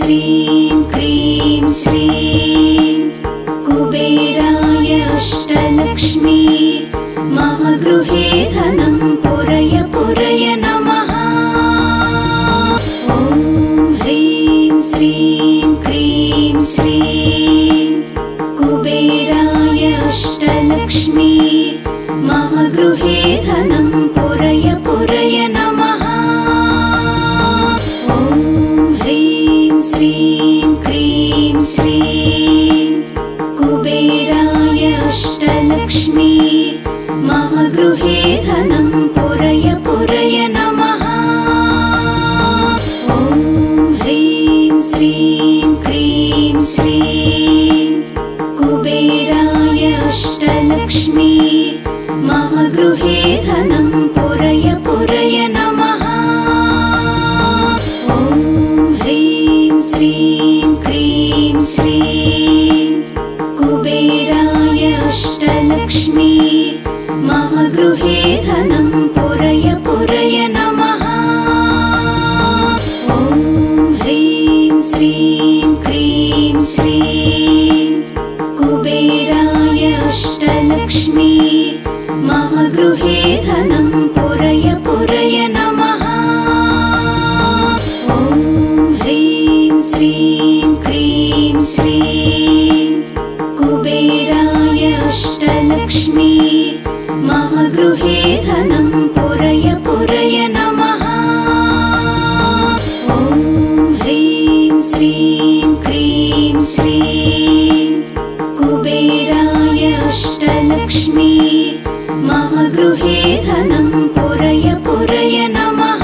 श्रीं क्रीं श्रीं कुबेराय अष्टलक्ष्मी मम गृहे धनं पुरय पुरय नमः। ॐ ह्रीं श्रीं क्रीं श्रीं कुबेराय अष्टलक्ष्मी मम गृहे धनं पुरय पुरय नमः। ॐ ह्रीं श्रीं क्रीं श्रीं कुबेराय अष्टलक्ष्मी मम गृहे धनं पुरय पुरय नमः। ॐ ह्रीं श्रीं क्रीं श्रीं कुबेराय अष्टलक्ष्मी मम गृहे धनं पुरय पुरय नमः। ॐ ह्रीं श्रीं क्रीं श्रीं कुबेराय अष्टलक्ष्मी मम गृहे धनं पुरय पुरय नमः। ॐ ह्रीं श्रीं क्रीं श्रीं कुबेराय अष्टलक्ष्मी मम गृहे धनं पुरय पुरय नमः। ॐ ह्रीं श्रीं क्रीं श्रीं कुबेराय अष्टलक्ष्मी मम गृहे धनं पुरय पुरय नमः। ॐ ह्रीं श्रीं क्रीं श्रीं कुबेराय अष्टलक्ष्मी मम गृहे धनं पुरय पुरय नमः।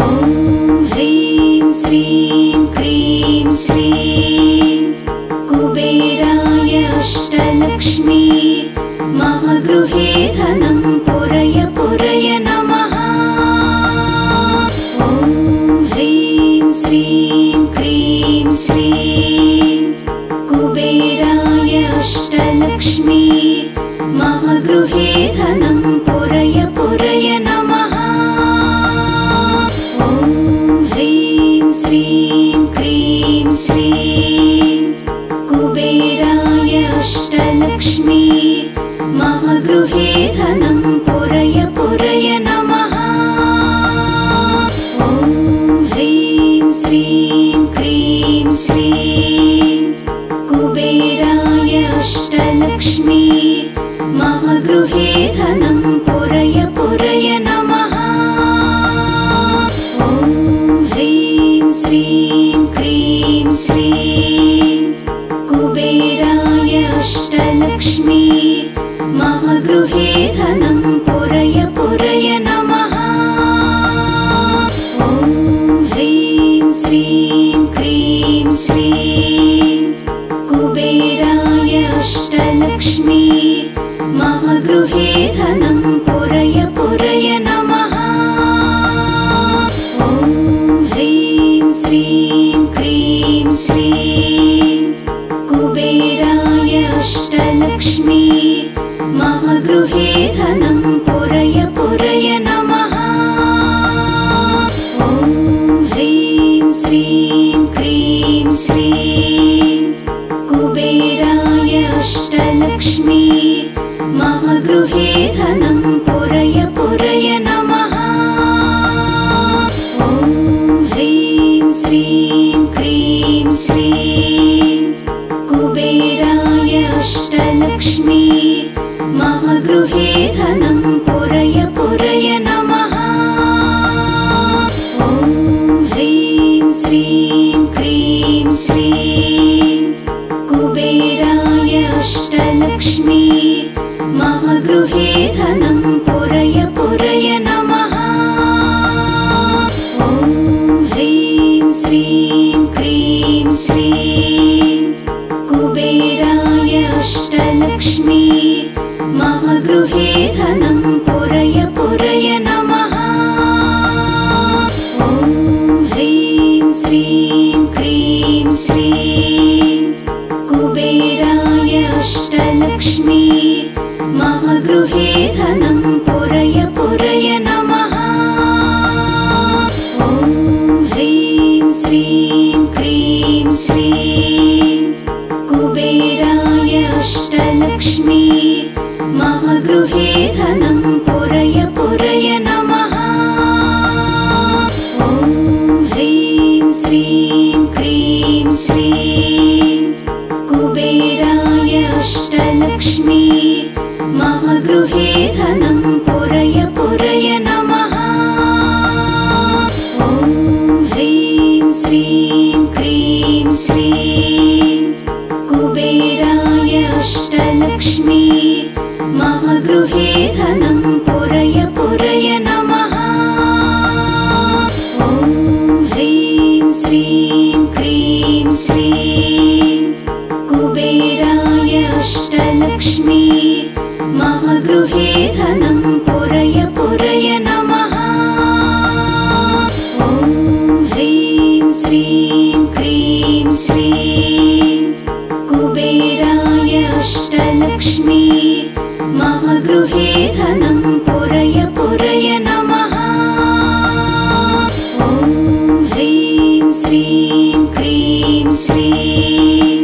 ॐ ह्रीं श्रीं क्रीं श्रीं कुबेराय अष्टलक्ष्मी मम गृहे धनं पुरय पुरय नमः। ॐ ह्रीं श्रीं क्रीं श्रीं कुबेराय अष्टलक्ष्मी मम गृहे धनं पुरय पुरय नमः। ॐ ह्रीं श्रीं क्रीं श्रीं कुबेराय अष्टलक्ष्मी मम गृहे धनं पुरय पुरय नमः। ॐ ह्रीं श्रीं क्रीं श्रीं कुबेराय अष्टलक्ष्मी मम गृहे धनं पुरय पुरय नमः। ॐ ह्रीं श्रीं क्रीं श्रीं कुबेराय अष्टलक्ष्मी मम गृहे धनं पुरय पुरय नमः। ॐ ह्रीं श्रीं क्रीं श्रीं कुबेराय अष्टलक्ष्मी मम गृहे धनं पुरय पुरय नमः। ॐ ह्रीं श्रीं क्रीं श्रीं कुबेराय अष्टलक्ष्मी मम गृहे धनं पुरय पुरय नमः। ॐ ह्रीं श्रीं क्रीं श्रीं कुबेराय अष्टलक्ष्मी मम गृहे धनं पुरय पुरय नमः। ॐ ह्रीं श्रीं क्रीं श्रीं कुबेराय अष्टलक्ष्मी मम गृहे धनं पुरय पुरय नमः। ॐ ह्रीं श्रीं क्रीं श्रीं कुबेराय अष्टलक्ष्मी मम गृहे धनं पुरय पुरय नमः। ॐ ह्रीं श्रीं क्रीं श्रीं कुबेराय अष्टलक्ष्मी मम गृहे धनं पुरय पुरय नमः। ॐ ह्रीं श्रीं क्रीं श्रीं कुबेराय अष्टलक्ष्मी मम गृहे धनं पुरय पुरय नमः। ॐ ह्रीं श्रीं कुबेराय अष्टलक्ष्मी मम गृहे धनं पुरय पुरय नमः। ॐ ह्रीं श्रीं क्रीं श्रीं कुबेराय अष्टलक्ष्मी मम गृहे धनं पुरय पुरय नमः। ॐ ह्रीं श्रीं क्रीं श्रीं कुबेराय अष्टलक्ष्मी मम गृहे धनं पुरय पुरय नमः। ॐ ह्रीं श्रीं क्रीं श्रीं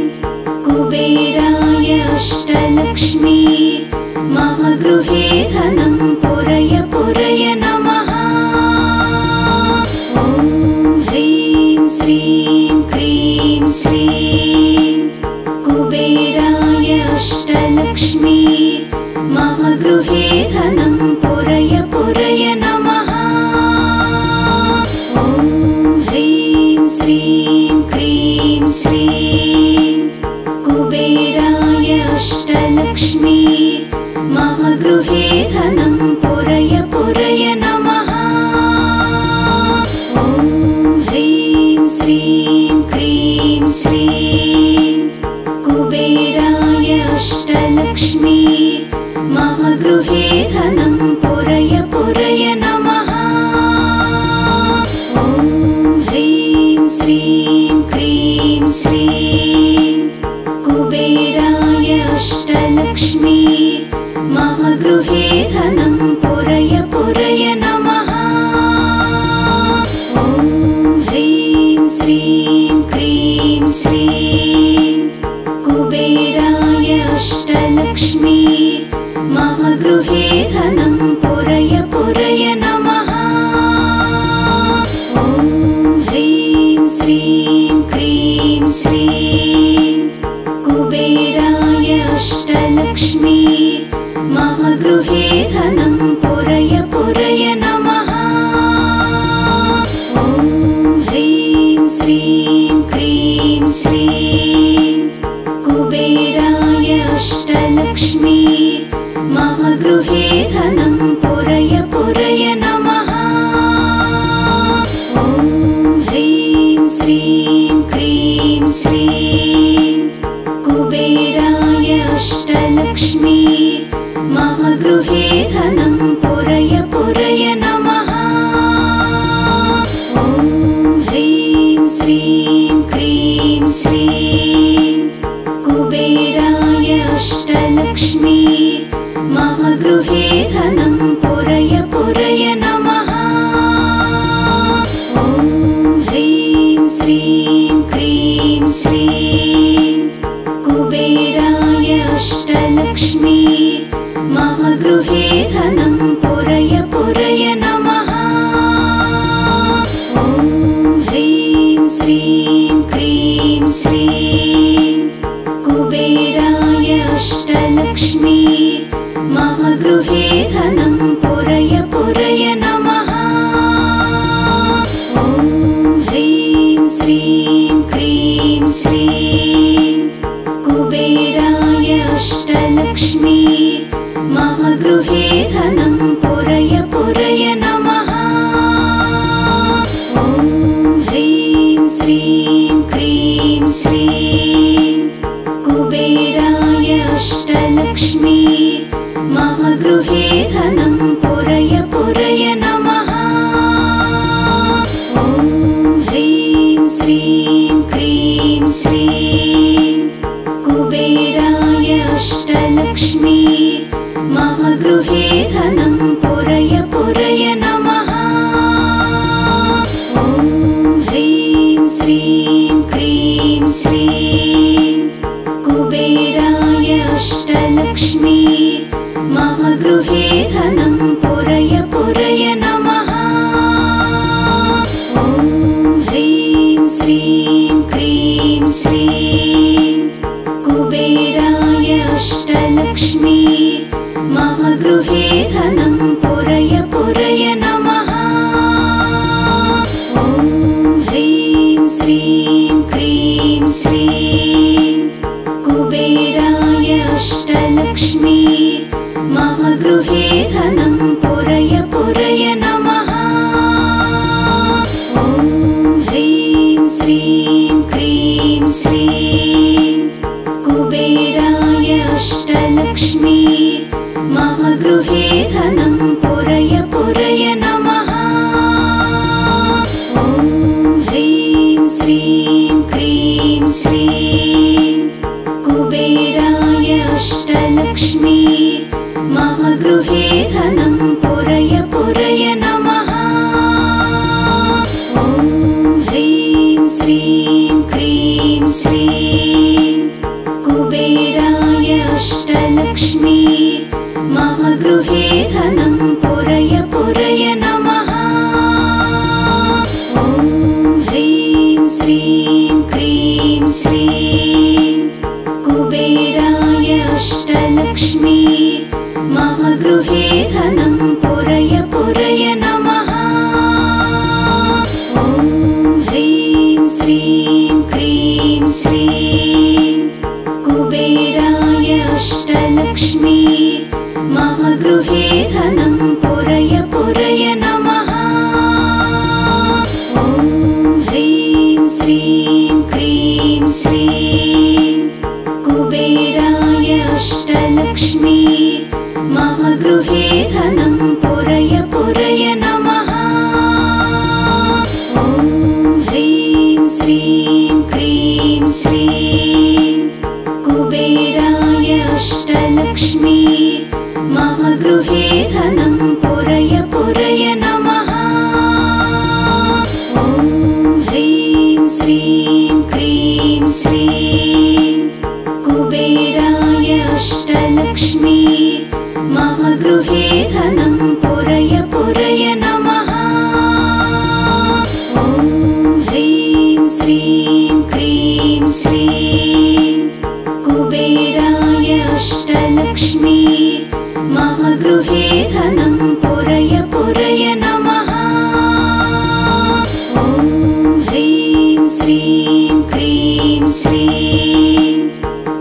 कुबेराय अष्टलक्ष्मी मम गृहे धनं पुरय पुरय नमः। ॐ ह्रीं श्रीं क्रीं श्रीं कुबेराय अष्टलक्ष्मी मम गृहे धनं पुरय पुरय नमः। ॐ ह्रीं श्रीं क्रीं श्रीं कुबेराय अष्टलक्ष्मी मम गृहे धनं पुरय पुरय नमः। ॐ ह्रीं श्रीं क्रीं श्रीं कुबेराय अष्टलक्ष्मी मम गृहे धनं पुरय पुरय नमः। ॐ ह्रीं श्रीं क्रीं श्रीं कुबेराय अष्टलक्ष्मी मम गृहे धनं पुरय पुरय नमः। ॐ ह्रीं श्रीं क्रीं श्रीं कुबेराय अष्टलक्ष्मी मम गृहे धनं पुरय पुरय नमः। ॐ ह्रीं श्रीं क्रीं श्रीं कुबेराय अष्टलक्ष्मी मम गृहे धनं पुरय पुरय नमः। ॐ ह्रीं श्रीं क्रीं श्रीं कुबेराय अष्टलक्ष्मी मम गृहे धनं पुरय पुरय नमः। ॐ ह्रीं श्रीं क्रीं श्रीं कुबेराय अष्टलक्ष्मी मम गृहे धनं पुरय पुरय नमः। ॐ ह्रीं श्रीं क्रीं श्रीं कुबेराय अष्टलक्ष्मी मम गृहे धनं पुरय पुरय नमः। ॐ ह्रीं श्रीं क्रीं श्रीं कुबेराय अष्टलक्ष्मी मम गृहे धनं पुरय पुरय नमः। ॐ ह्रीं श्रीं क्रीं श्रीं कुबेराय अष्टलक्ष्मी मम गृहे धनं पुरय पुरय नमः। ॐ ह्रीं श्रीं क्रीं श्रीं कुबेराय अष्टलक्ष्मी मम गृहे धनं पुरय पुरय नमः। ॐ ह्रीं श्रीं क्रीं श्रीं कुबेराय अष्टलक्ष्मी मम गृहे धनं पुरय पुरय नमः। ॐ ह्रीं श्रीं क्रीं श्रीं कुबेराय अष्टलक्ष्मी मम गृहे धनं पुरय पुरय नमः। ॐ ह्रीं श्रीं क्रीं श्रीं श्रीं कुबेराय अष्टलक्ष्मी मम गृहे धनं पुरय पुरय नमः। ॐ ह्रीं श्रीं क्रीं श्रीं कुबेराय अष्टलक्ष्मी मम गृहे धनं पुरय पुरय नमः। ॐ ह्रीं श्रीं क्रीं श्रीं कुबेराय अष्टलक्ष्मी मम गृहे धनं पुरय पुरय नमः। ॐ ह्रीं श्रीं क्रीं श्रीं कुबेराय अष्टलक्ष्मी मम गृहे धनं पुरय पुरय नमः। ॐ ह्रीं श्रीं क्रीं श्रीं कुबेराय अष्टलक्ष्मी मम गृहे धनं पुरय पुरय नमः। ॐ ह्रीं श्रीं क्रीं श्रीं कुबेराय अष्टलक्ष्मी मम गृहे धनं पुरय पुरय नमः। ॐ ह्रीं श्रीं क्रीं श्रीं कुबेराय अष्टलक्ष्मी मम गृहे धनं पुरय पुरय नमः। ॐ ह्रीं श्रीं क्रीं श्रीं कुबेराय अष्टलक्ष्मी मम गृहे धनं पुरय पुरय नमः। ॐ ह्रीं श्रीं क्रीं श्रीं कुबेराय अष्टलक्ष्मी मम गृहे धनं पुरय पुरय नमः। ॐ ह्रीं श्रीं क्रीं श्रीं कुबेराय अष्टलक्ष्मी मम गृहे धनं पुरय पुरय नमः। ॐ ह्रीं श्रीं क्रीं श्रीं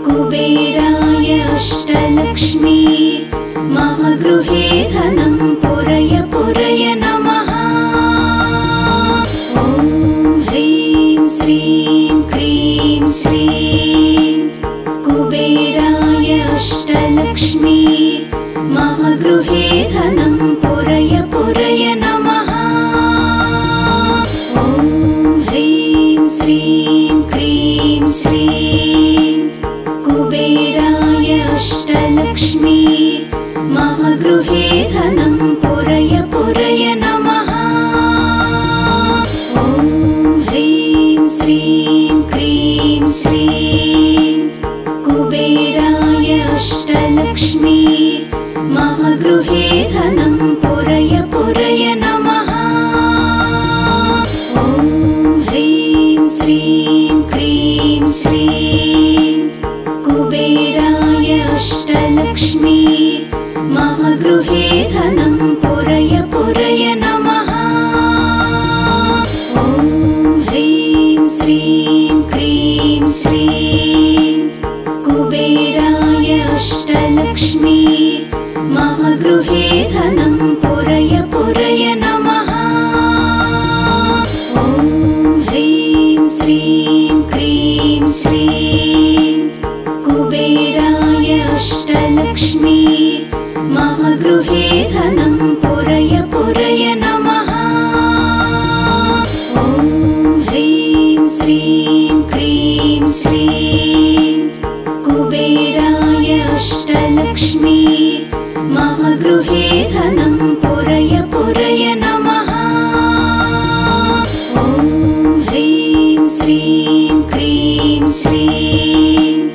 कुबेराय अष्टलक्ष्मी मम गृहे धनं पुरय पुरय नमः। ॐ ह्रीं श्रीं क्रीं श्रीं कुबेराय अष्टलक्ष्मी मम गृहे धनं पुरय पुरय नमः। ॐ ह्रीं श्रीं क्रीं श्रीं कुबेराय अष्टलक्ष्मी मम गृहे धनं पुरय पुरय नमः। ॐ ह्रीं श्रीं क्रीं श्रीं कुबेराय अष्टलक्ष्मी मम गृहे धनं पुरय पुरय नमः। ॐ ह्रीं श्रीं क्रीं श्रीं कुबेराय अष्टलक्ष्मी मम गृहे धनं पुरय पुरय नमः। ॐ ह्रीं श्रीं क्रीं श्रीं कुबेराय अष्टलक्ष्मी मम गृहे धनं पुरय पुरय नमः। ॐ ह्रीं श्रीं क्रीं श्रीं कुबेराय अष्टलक्ष्मी मम गृहे धनं पुरय पुरय नमः। ॐ ह्रीं श्रीं क्रीं श्रीं कुबेराय अष्टलक्ष्मी मम गृहे धनं पुरय पुरय नमः। ॐ ह्रीं श्रीं क्रीं श्रीं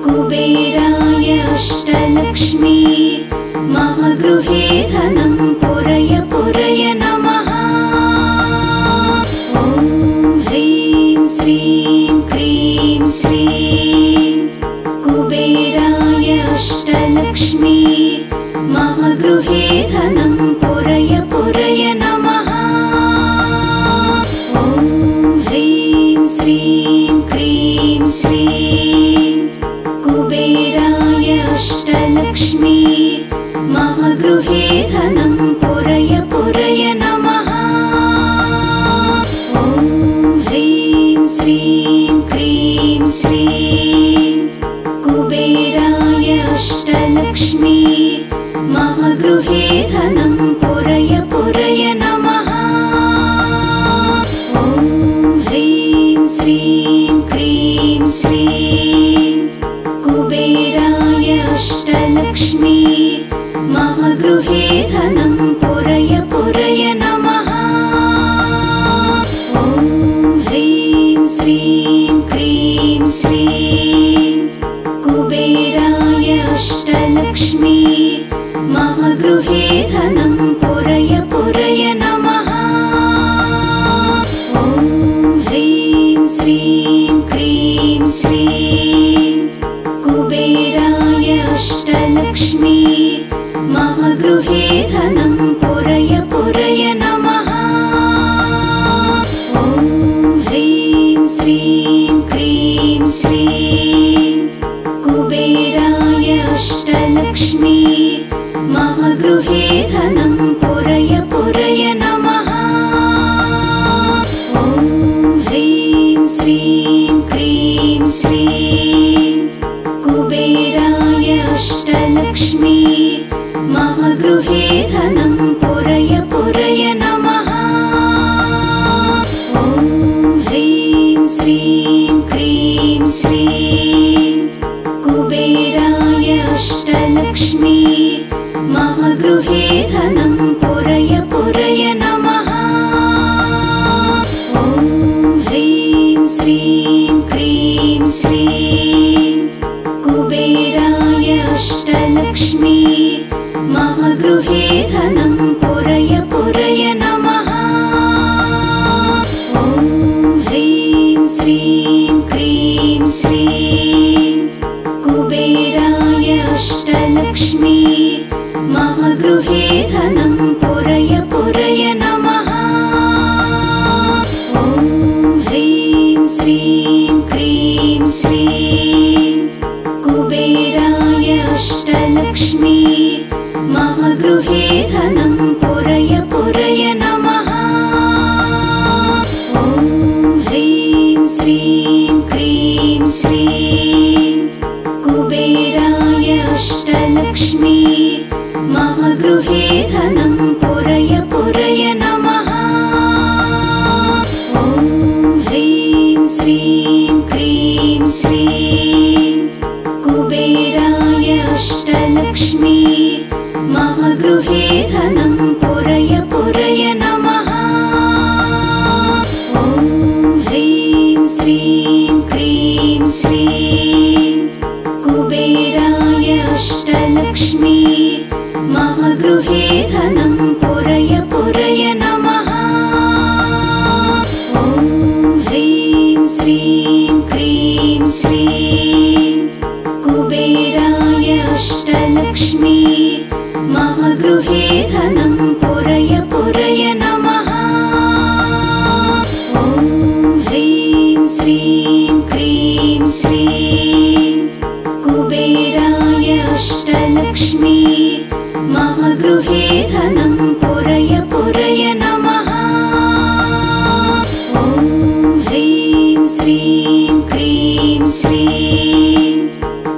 कुबेराय अष्टलक्ष्मी मम गृहे धनं पुरय पुरय नमः। ॐ ह्रीं श्रीं क्रीं श्रीं कुबेराय अष्टलक्ष्मी मम गृहे धनं पुरय पुरय नमः। ॐ ह्रीं श्रीं क्रीं श्रीं कुबेराय अष्टलक्ष्मी मम गृहे धनं पुरय पुरय नमः। ॐ ह्रीं श्रीं क्रीं श्रीं कुबेराय अष्टलक्ष्मी मम गृहे धनं पुरय पुरय नमः। ॐ ह्रीं श्रीं क्रीं श्रीं कुबेराय अष्टलक्ष्मी मम गृहे धनं पुरय पुरय नमः। ॐ ह्रीं श्रीं क्रीं श्रीं कुबेराय अष्टलक्ष्मी मम गृहे धनं पुरय पुरय नमः। ॐ ह्रीं श्रीं क्रीं श्रीं कुबेराय अष्टलक्ष्मी मम गृहे धनं पुरय पुरय नमः। ॐ ह्रीं श्रीं क्रीं श्रीं कुबेराय अष्टलक्ष्मी मम गृहे धनं पुरय पुरय नमः। ॐ ह्रीं श्रीं क्रीं श्रीं कुबेराय अष्टलक्ष्मी मम गृहे धनं पुरय पुरय नमः। ॐ ह्रीं श्रीं क्रीं श्रीं कुबेराय अष्टलक्ष्मी मम गृहे धनं पुरय पुरय नमः। ॐ ह्रीं श्रीं क्रीं श्रीं कुबेराय अष्टलक्ष्मी मम गृहे धनं पुरय पुरय नमः। ॐ ह्रीं श्रीं क्रीं श्रीं कुबेराय अष्टलक्ष्मी मम गृहे धनं पुरय पुरय नमः। ॐ ह्रीं श्रीं क्रीं श्रीं कुबेराय अष्टलक्ष्मी मम गृहे धनं पुरय पुरय नमः। ॐ ह्रीं श्रीं क्रीं श्रीं कुबेराय अष्टलक्ष्मी मम गृहे धनं पुरय पुरय नमः। ॐ ह्रीं श्रीं क्रीं श्रीं कुबेराय अष्टलक्ष्मी मम गृहे धनं पुरय पुरय नमः। ॐ ह्रीं श्रीं क्रीं श्रीं कुबेराय अष्टलक्ष्मी मम गृहे धनं पुरय पुरय नमः। ॐ ह्रीं श्रीं क्रीं श्रीं कुबेराय अष्टलक्ष्मी मम गृहे धनं पुरय पुरय नमः। ॐ ह्रीं श्रीं क्रीं श्रीं कुबेराय अष्टलक्ष्मी मम गृहे धनं पुरय पुरय नमः। ॐ ह्रीं श्रीं क्रीं श्रीं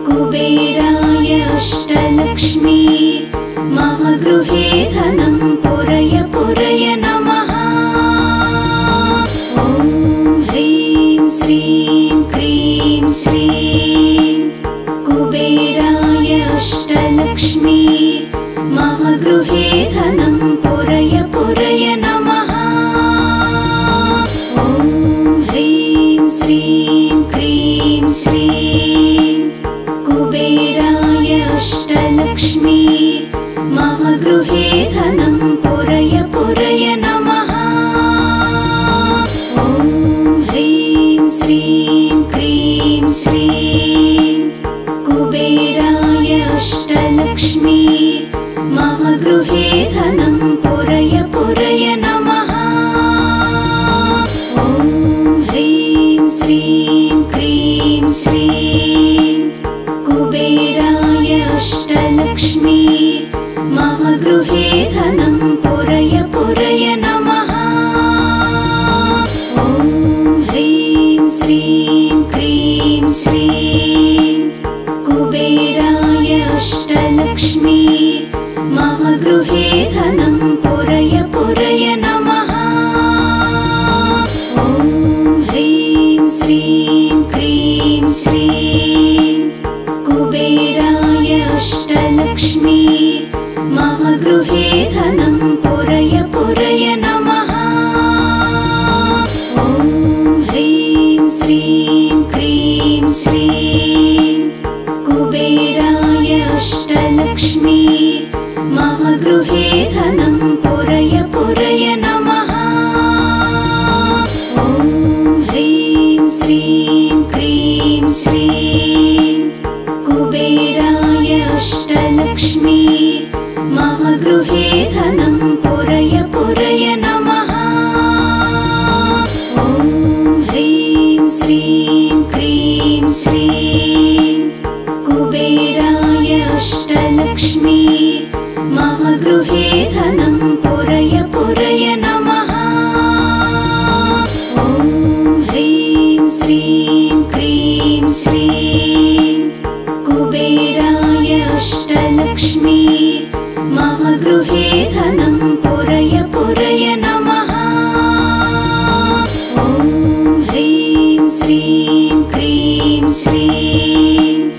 कुबेराय अष्टलक्ष्मी मम गृहे धनं पुरय पुरय नमः। ॐ ह्रीं श्रीं क्रीं श्रीं कुबेराय अष्टलक्ष्मी मम गृहे धनं पुरय पुरय नमः। ॐ ह्रीं श्रीं क्रीं श्रीं श्रीं कुबेराय अष्टलक्ष्मी मम गृहे धनं पुरय पुरय नमः। ॐ ह्रीं श्रीं क्रीं श्रीं कुबेराय अष्टलक्ष्मी मम गृहे धनं पुरय पुरय नमः। ॐ ह्रीं श्रीं क्रीं श्रीं कुबेराय अष्टलक्ष्मी मम गृहे धनं पुरय पुरय नमः। ॐ ह्रीं श्रीं क्रीं श्रीं कुबेराय अष्टलक्ष्मी मम गृहे धनं पुरय पुरय नमः। ॐ ह्रीं श्रीं क्रीं श्रीं कुबेराय अष्टलक्ष्मी मम गृहे धनं पुरय पुरय नमः। ॐ ह्रीं श्रीं क्रीं श्रीं कुबेराय अष्टलक्ष्मी मम गृहे धनं पुरय पुरय नमः। ॐ ह्रीं श्रीं क्रीं श्रीं कुबेराय अष्टलक्ष्मी मम गृहे धनं पुरय पुरय नमः। ॐ ह्रीं श्रीं क्रीं श्रीं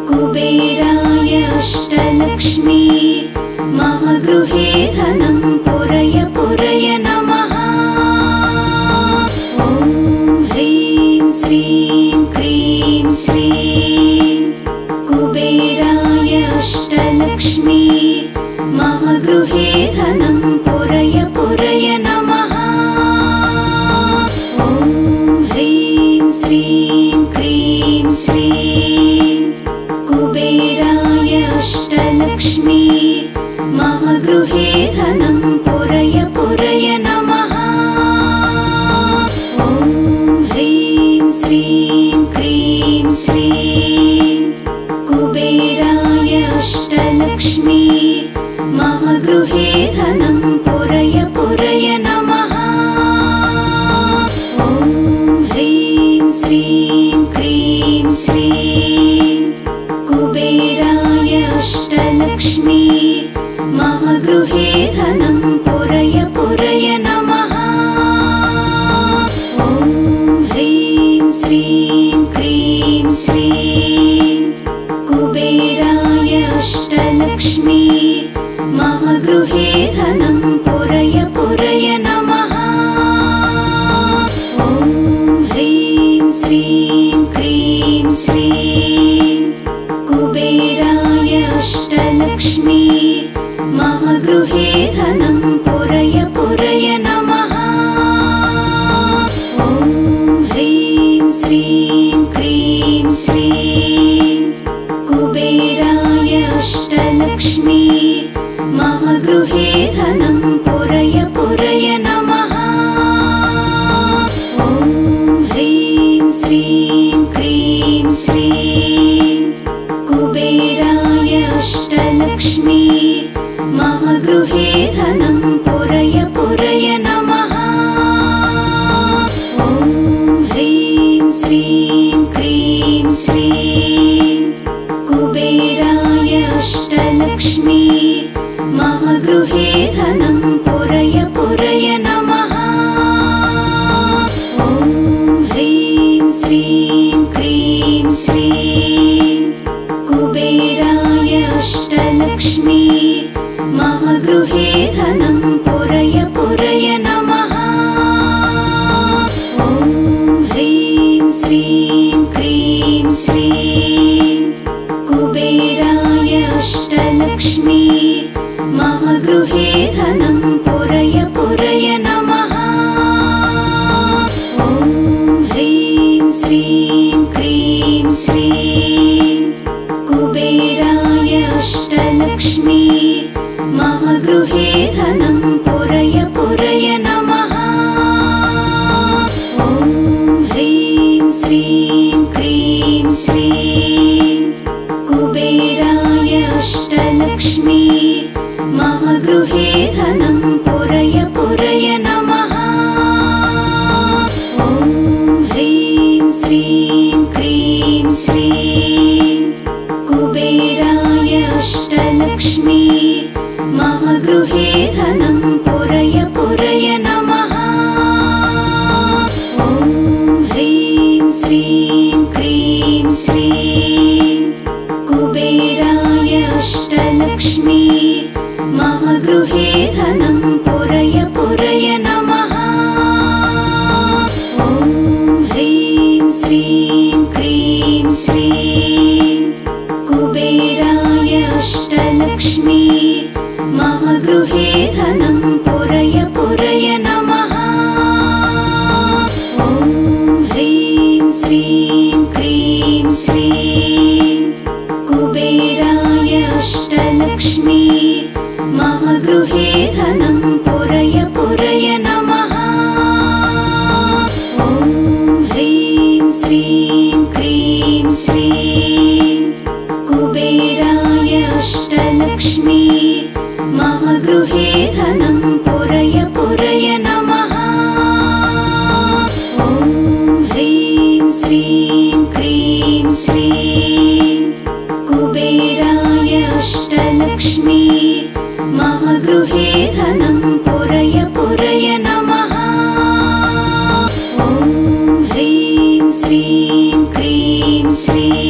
कुबेराय अष्टलक्ष्मी मम गृहे धनं पुरय पुरय नमः। ॐ ह्रीं श्रीं क्रीं श्रीं कुबेराय अष्टलक्ष्मी मम गृहे धनं पुरय पुरय नमः। ॐ ह्रीं श्रीं क्रीं श्रीं कुबेराय अष्टलक्ष्मी मम गृहे धनं पुरय पुरय नमः। ॐ ह्रीं श्रीं क्रीं श्रीं कुबेराय अष्टलक्ष्मी मम गृहे धनं पुरय पुरय नमः। ॐ ह्रीं श्रीं क्रीं श्रीं कुबेराय अष्टलक्ष्मी मम गृहे धनं पुरय पुरय नमः। ॐ ह्रीं श्रीं क्रीं श्रीं कुबेराय अष्टलक्ष्मी मम गृहे धनं पुरय पुरय नमः। ॐ ह्रीं श्रीं क्रीं श्रीं कुबेराय अष्टलक्ष्मी मम गृहे धनं पुरय पुरय नमः। ॐ ह्रीं श्रीं क्रीं श्रीं कुबेराय अष्टलक्ष्मी मम गृहे धनं पुरय पुरय नमः। ॐ ह्रीं श्रीं क्रीं श्रीं कुबेराय अष्टलक्ष्मी मम गृहे धनं पुरय पुरय नमः। ॐ ह्रीं श्रीं क्रीं श्रीं कुबेराय अष्टलक्ष्मी मम गृहे धनं पुरय पुरय नमः। ॐ ह्रीं श्रीं क्रीं श्रीं कुबेराय अष्टलक्ष्मी मम गृहे धनं पुरय पुरय नमः। ॐ ह्रीं श्रीं क्रीं श्रीं श्रीं कुबेराय अष्टलक्ष्मी मम गृहे धनं पुरय पुरय नमः। ॐ ह्रीं श्रीं क्रीं श्रीं कुबेराय अष्टलक्ष्मी मम गृहे धनं पुरय पुरय नमः। ॐ ह्रीं श्रीं क्रीं श्रीं कुबेराय अष्टलक्ष्मी मम गृहे धनं पुरय पुरय नमः। ॐ ह्रीं श्रीं क्रीं श्रीं कुबेराय अष्टलक्ष्मी मम गृहे धनं पुरय पुरय नमः। ॐ ह्रीं श्रीं क्रीं श्रीं कुबेराय अष्टलक्ष्मी मम गृहे धनं पुरय पुरय नमः। ॐ ह्रीं श्रीं क्रीं श्रीं कुबेराय अष्टलक्ष्मी मम गृहे धनं पुरय पुरय नमः। ॐ ह्रीं श्रीं क्रीं श्रीं कुबेराय अष्टलक्ष्मी मम गृहे धनं पुरय पुरय नमः। ॐ ह्रीं श्रीं क्रीं श्रीं